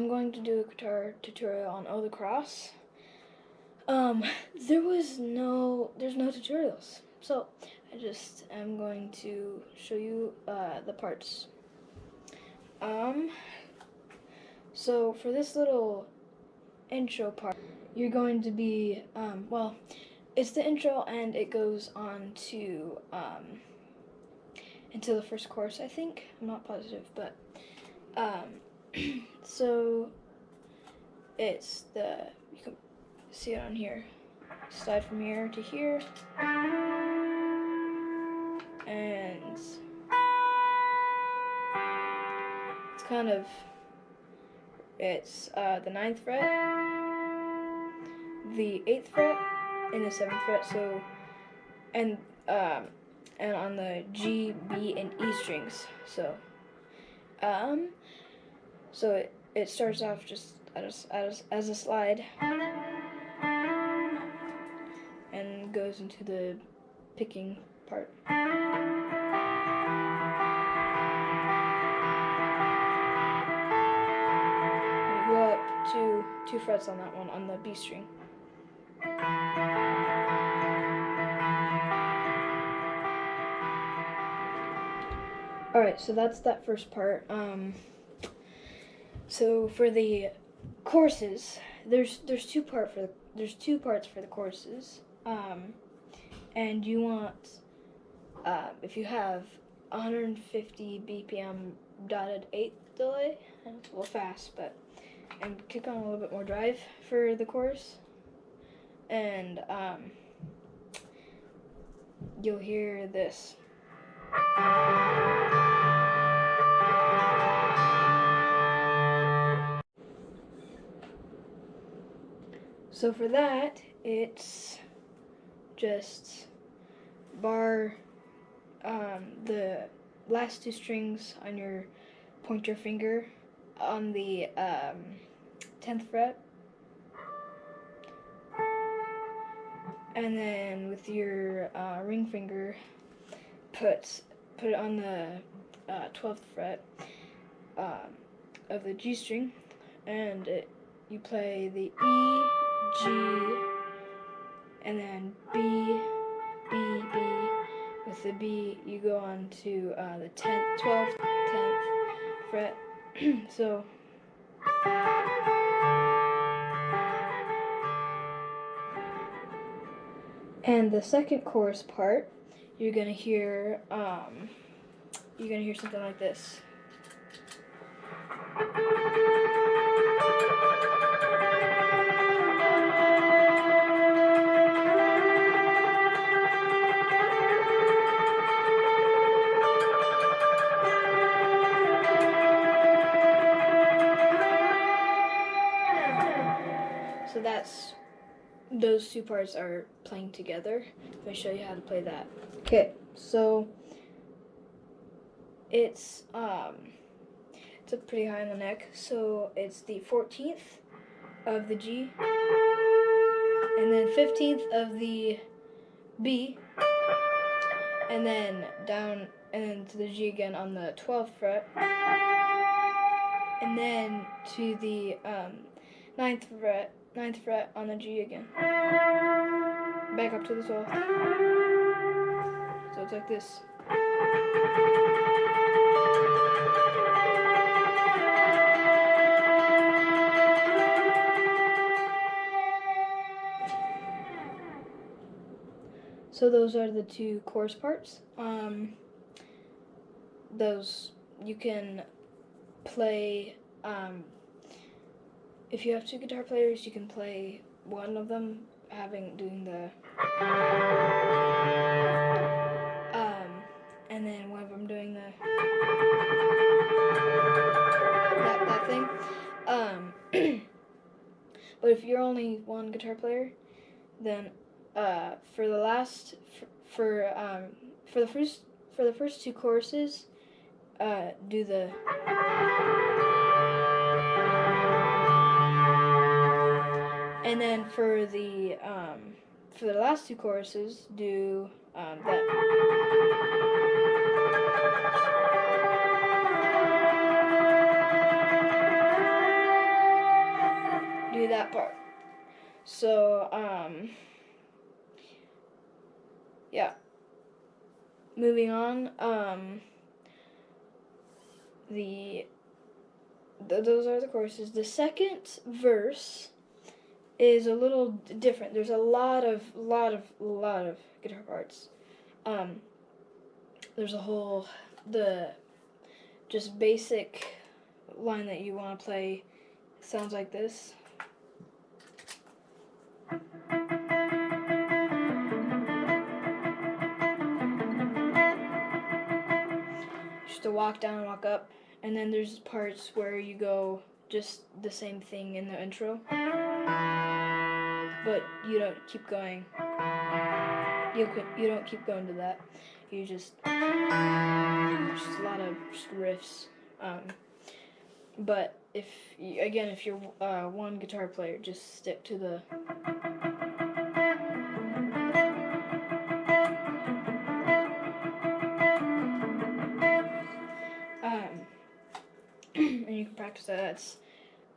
I'm going to do a guitar tutorial on O the Cross. There's no tutorials, so I just am going to show you the parts. So for this little intro part, you're going to be, well, it's the intro and it goes on to, into the first chorus, I think. I'm not positive, but, so it's you can see it on here. Slide from here to here. And it's kind of, it's the 9th fret, the 8th fret, and the 7th fret. So, and on the G, B, and E strings. So, so it starts off just as a slide, and goes into the picking part. You go up two frets on that one on the B string. Alright, so that's that first part. So for the choruses, there's two parts for the choruses. And you want, if you have 150 BPM dotted 8th delay, and it's a little fast, and kick on a little bit more drive for the chorus, and you'll hear this. So for that, it's just bar the last two strings on your pointer finger on the 10th fret, and then with your ring finger put it on the 12th fret of the G string, and you play the E, G, and then B, B, B. With the B, you go on to the 10th, 12th, 10th fret. So, and the second chorus part, you're gonna hear something like this. So those two parts are playing together. Let me show you how to play that. Okay, so it's up pretty high on the neck. So it's the 14th of the G, and then 15th of the B, and then down and then to the G again on the 12th fret, and then to the 9th fret on the G again. Back up to the 12th. So it's like this. So those are the two chorus parts. Those you can play. If you have two guitar players, you can play one of them doing the and then one of them doing the that thing. But if you're only one guitar player, then for the first two choruses, do the and then for the last two choruses, do that. that part. So, yeah. Moving on, those are the choruses. The second verse is a little different. There's a lot of guitar parts. There's the just basic line that you want to play sounds like this. Just to walk down, walk up, and then there's parts where you go just the same thing in the intro, but you don't keep going. You don't keep going to that. You just a lot of riffs. But if you're one guitar player, just stick to the. And you can practice that. That's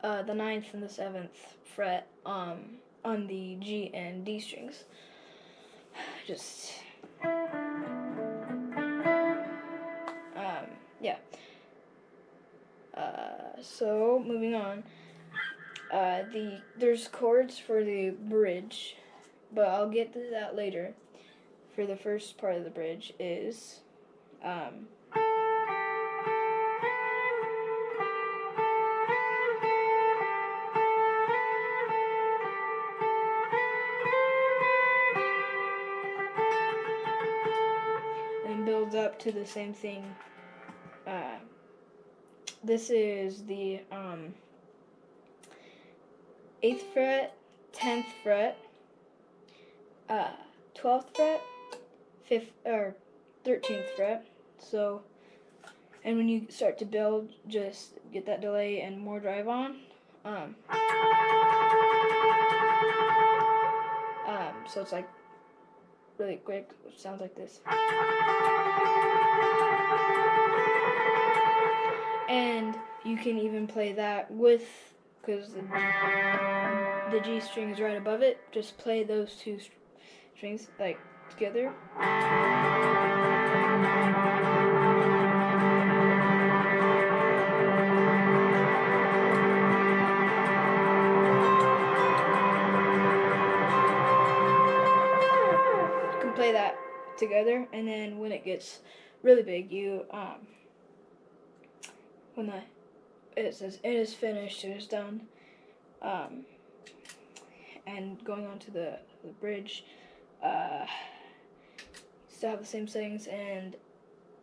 the 9th and the 7th fret on the G and D strings. Just yeah. So moving on. There's chords for the bridge, but I'll get to that later. For the first part of the bridge is and builds up to the same thing. This is the 8th fret, 10th fret, 12th fret, 5th or 13th fret. So, and when you start to build, just get that delay and more drive on. So it's like really quick, which sounds like this. And you can even play that with, because the G string is right above it, just play those two strings like together. You can play that together, and then when it gets really big, you when it says it is finished, it is done, and going on to the bridge, still have the same settings, and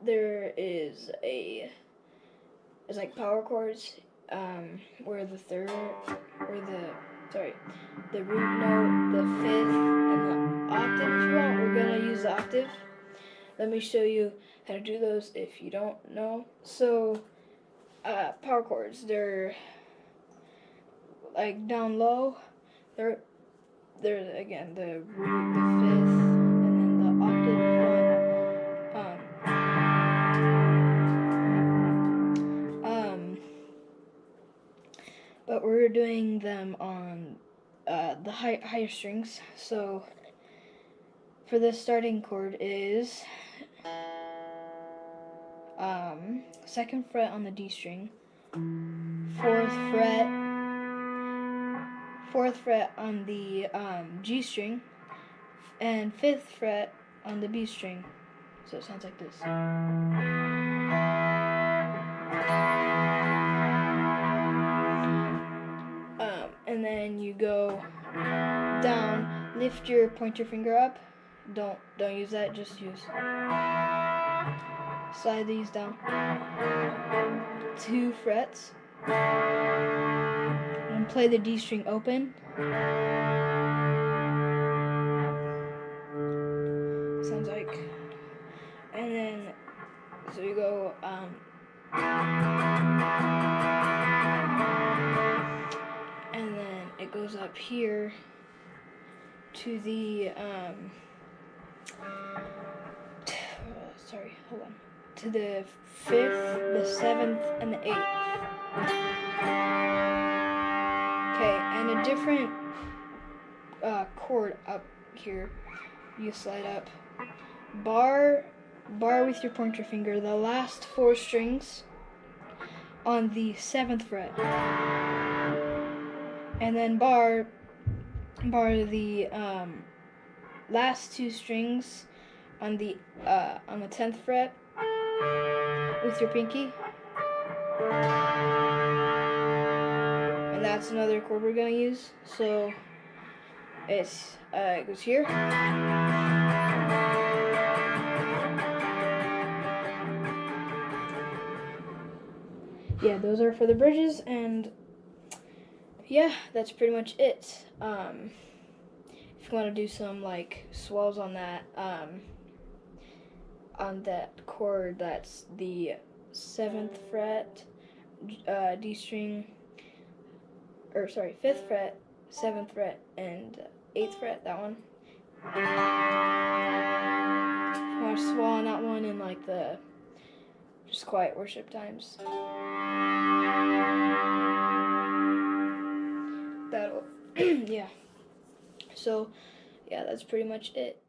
there is it's like power chords, where the third, or the root note, the 5th, and the octave. If you want, we're gonna use the octave. Let me show you how to do those if you don't know. So, power chords, they're like down low. They're again the root, the 5th, and then the octave one. But we're doing them on the higher strings. So for the starting chord is 2nd fret on the D string, 4th fret on the G string, and 5th fret on the B string. So it sounds like this. And then you go down, lift your pointer finger up. Don't use that, just use. Slide these down 2 frets, and play the D string open. Sounds like, and then so you go and then it goes up here to the to the 5th, the 7th, and the 8th. Okay, and a different chord up here. You slide up. Bar with your pointer finger the last 4 strings on the 7th fret, and then bar the last 2 strings on the 10th fret with your pinky, and that's another chord we're gonna use. So it goes here. Yeah, those are for the bridges, and yeah, that's pretty much it. If you want to do some like swells on that chord, that's the 7th fret, D string, or sorry, 5th fret, 7th fret, and 8th fret, that one. I want to swell on that one in like the just quiet worship times. That'll, yeah. So, yeah, that's pretty much it.